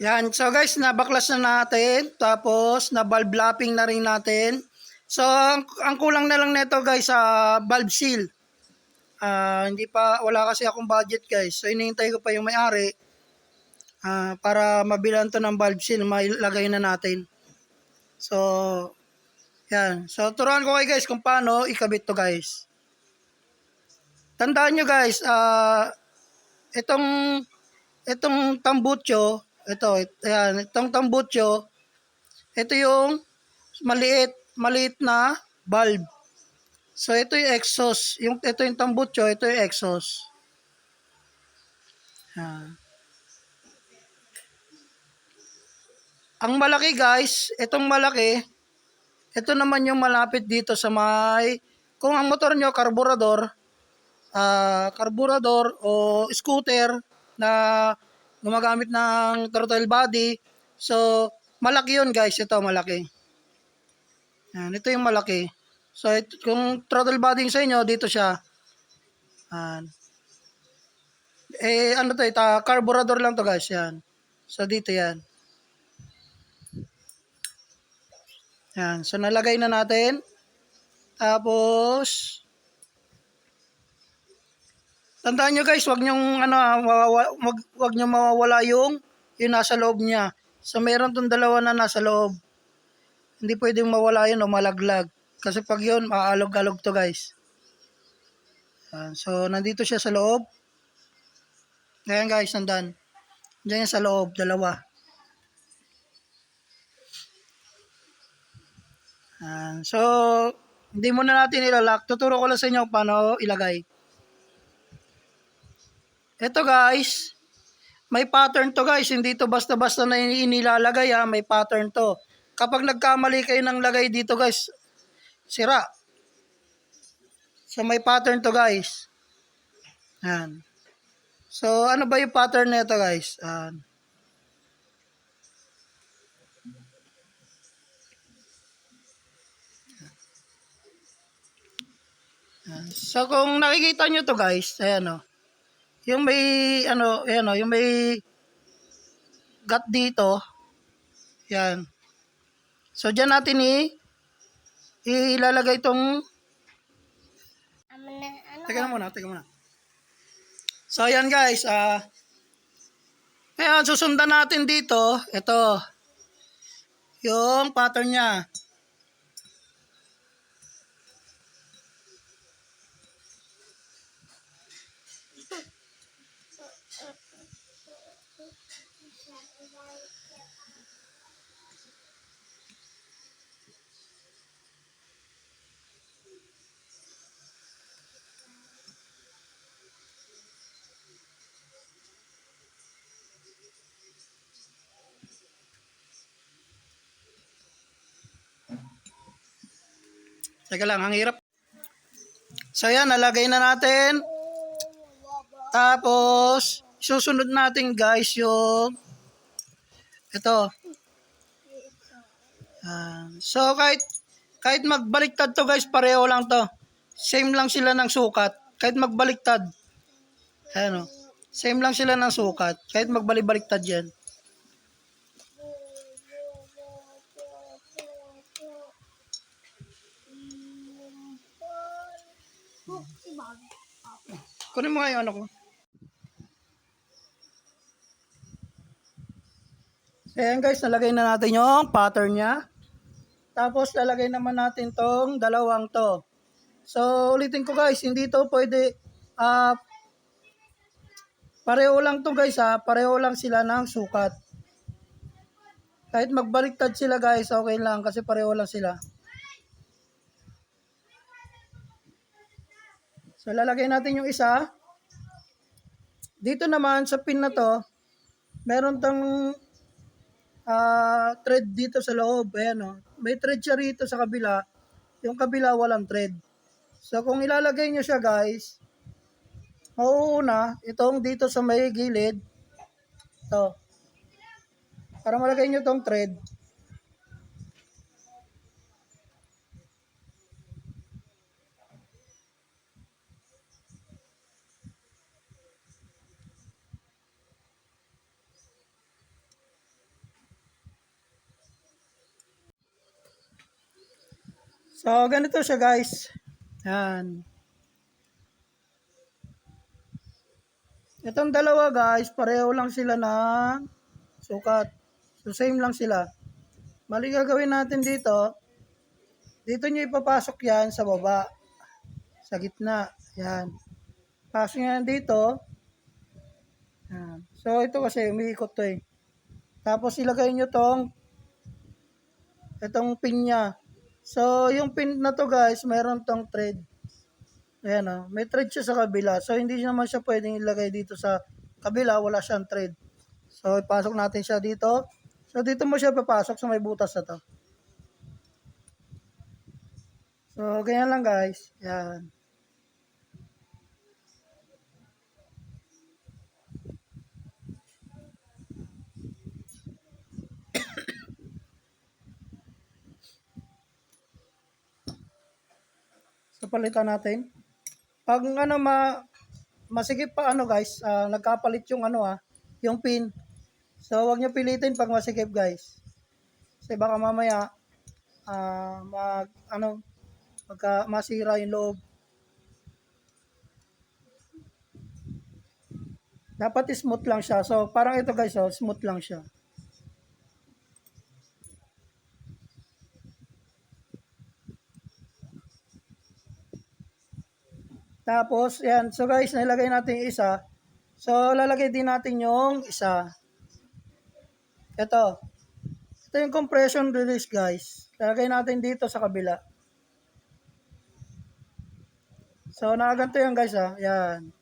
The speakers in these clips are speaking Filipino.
Yan. So guys, nabaklas na natin. Tapos, na-valve lapping na rin natin. So, ang kulang na lang nito guys, sa valve seal. Hindi pa, wala kasi akong budget guys. So, inihintay ko pa yung may-ari para mabilan to ng valve seal. Mailagay na natin. So, yan. So, turuan ko kayo guys kung paano ikabit to guys. Tandaan nyo guys, itong tambutso, itong tambutso, ito yung maliit na valve. So ito yung exhaust, ito yung tambutso, ito yung exhaust. Yan. Ang malaki guys, itong malaki, ito naman yung malapit dito sa may, kung ang motor nyo carburetor o scooter na gumagamit ng throttle body. So, malaki yun guys. Ito, malaki. Yan, ito yung malaki. So, kung throttle body sa inyo, dito siya. Yan. Ano to, carburetor lang to guys. Yan. So, dito yan. Yan. So, nalagay na natin. Tapos, tandaan nyo guys, wag nyong mawawala yung nasa loob niya. So meron tong dalawa na nasa loob. Hindi pwedeng mawala yun o malaglag. Kasi pag yun, maalog-alog to guys. So nandito siya sa loob. Ngayon guys, nandan. Diyan sa loob, dalawa. So, hindi muna natin ilalak. Tuturo ko lang sa inyo paano ilagay. Ito guys, may pattern to guys. Hindi to basta-basta na inilalagay ha. May pattern to. Kapag nagkamali kayo ng lagay dito guys, sira. So may pattern to guys. Yan. So ano ba yung pattern nito guys? So kung nakikita nyo to guys, ayan o. Yung may ayan o, yung may gut dito. Yan. So diyan natin ilalagay itong teka muna. So ayan guys, ayan, susundan natin dito, ito, yung pattern niya. Teka lang, ang hirap. So yan, nalagay na natin. Tapos, susunod natin guys yung ito. So kahit magbaliktad to guys, pareho lang to. Same lang sila ng sukat. Kahit magbaliktad. Ayan o. Same lang sila ng sukat. Kahit magbaliktad yan. Kunin mo nga yung ano ko. So ayan guys, nalagay na natin yung pattern niya. Tapos lalagay naman natin tong dalawang to. So ulitin ko guys, hindi to pwede pareho lang to guys pareho lang sila ng sukat. Kahit magbaliktad sila guys, okay lang kasi pareho lang sila. So lalagay natin yung isa. Dito naman sa pin na to, meron tong thread dito sa loob. Ayan o. May thread siya rito sa kabila. Yung kabila walang thread. So kung ilalagay nyo siya guys, mauuna itong dito sa may gilid. Ito. Para malagay nyo tong thread. So, ganito siya guys. Yan. Itong dalawa guys, pareho lang sila ng sukat. So, same lang sila. Mali gagawin natin dito. Dito nyo ipapasok yan sa baba. Sa gitna. Yan. Pasok yan dito. Yan. So, ito kasi umiikot to eh. Tapos ilagay nyo itong pin niya. So, yung pin na to guys, mayroon tong thread. Ayan o, may thread siya sa kabila. So, hindi naman siya pwedeng ilagay dito sa kabila, wala siyang thread. So, ipasok natin siya dito. So, dito mo siya papasok sa may butas na to. So, ganyan lang guys. Yan. So, palitan natin. Pag masikip pa guys, nagkapalit yung yung pin. So, wag niyo pilitin pag masikip guys. Kasi baka mamaya masira yung loob. Dapat smooth lang siya. So, parang ito guys, smooth lang siya. Tapos, yan. So guys, nilagay natin yung isa. So, lalagay din natin yung isa. Ito. Ito yung compression release guys. Lalagay natin dito sa kabila. So, nakaganto yan guys Yan.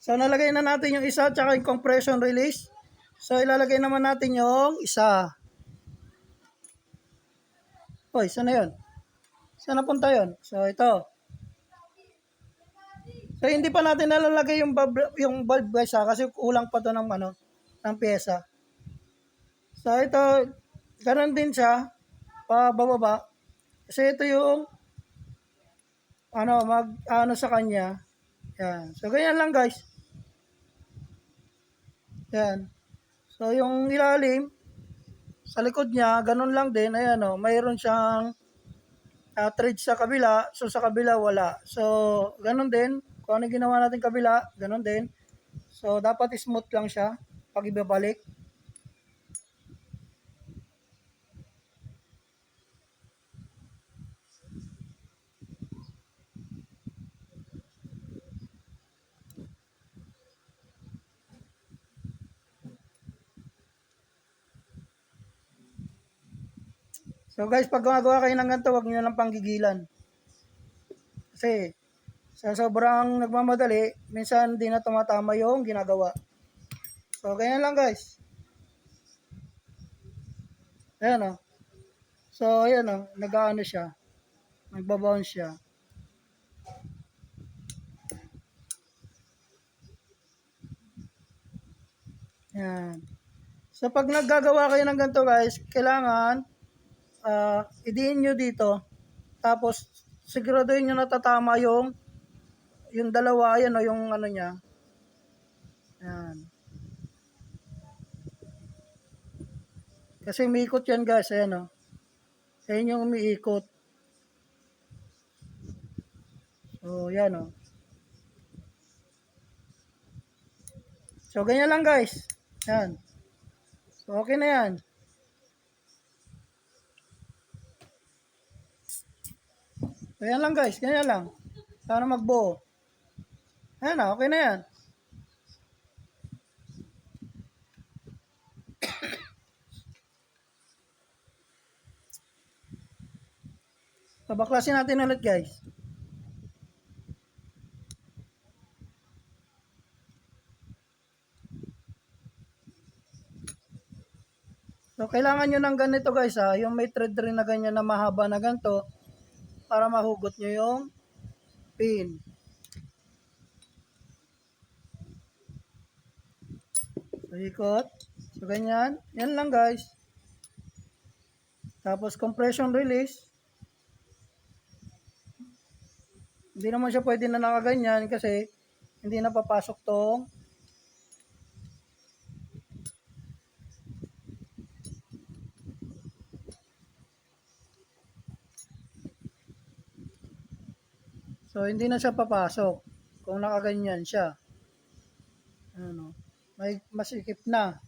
So, nalagay na natin yung isa tsaka yung compression release. So, ilalagay naman natin yung isa. Hoy, saan na yun? Saan napunta yun? So, ito. So, hindi pa natin nalalagay yung bulb guys kasi kulang pa to ng pyesa. So, ito, ganun din siya, pababa. Kasi ito yung, sa kanya. Yan. So, ganyan lang guys. Yan. So, yung ilalim, sa likod niya, ganun lang din. Ayan mayroon siyang thread sa kabila. So, sa kabila, wala. So, ganun din. Kung ano ginawa natin kabila, ganun din. So, dapat smooth lang siya pag ibabalik. So guys, pag gumagawa kayo ng ganito, huwag nyo lang panggigilan. Kasi sa sobrang nagmamadali, minsan di na tumatama yung ginagawa. So ganyan lang guys. Ayan So ayan nag-aano siya. Nagbabounce siya. Ayan. So pag naggagawa kayo ng ganito guys, kailangan idiin nyo dito. Tapos siguraduhin nyo natatama yung dalawa, ayan yung niya. Ayan. Kasi umiikot yan guys, ayan Ayan yung umiikot. So, yan So, ganyan lang guys. Yan. So, okay na yan. So, yan lang guys. Ganyan lang. Para magbuo. Ayan okay na yan. So, baklasin natin ulit guys. So, kailangan nyo ng ganito guys ha, yung may thread rin na ganyan na mahaba na ganito para mahugot nyo yung pin. So, ikot. So, ganyan. Yan lang guys. Tapos, compression release. Hindi naman siya pwede na nakaganyan kasi hindi na papasok tong so, hindi na siya papasok kung nakaganyan siya. Ano, may masikip na.